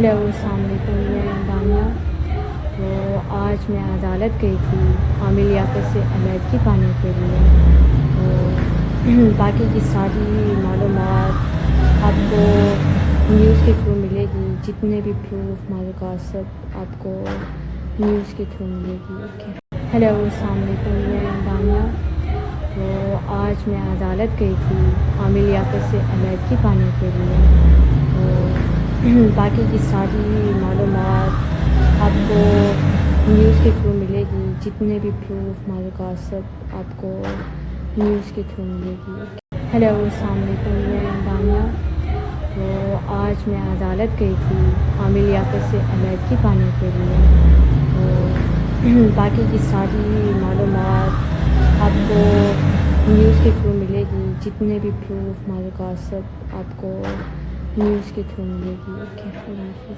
Hello السلام علیکم، میں دانیہ۔ تو آج میں عدالت گئی تھی عامر لیاقت سے علیحدگی پانے کے لیے۔ تو باقی کی ساری معلومات آپ کو نیوز کے تھرو ملے گی، جتنے بھی پروف معلومات سب آپ کو نیوز کے تھرو ملے گی۔ اوکے، ہیلو السلام علیکم، میں دانیہ۔ تو آج میں عدالت گئی تھی عامر لیاقت سے علیحدگی پانے کے لیے۔ تو باقی کی ساری معلومات آپ کو نیوز کے تھرو ملے گی، جتنے بھی پروف معلومات سب آپ کو نیوز کے تھرو ملے گی۔ اوکے، ہیلو السلام علیکم، میں دانیہ۔ تو آج میں عدالت گئی تھی عامر لیاقت سے علیحدگی پانے کے لیے۔ تو باقی کی ساری معلومات آپ کو نیوز کے تھرو ملے گی، جتنے بھی پروف معلومات سب آپ کو نیوز کے تھرو ملے گی۔ اوکے، اللہ حافظ۔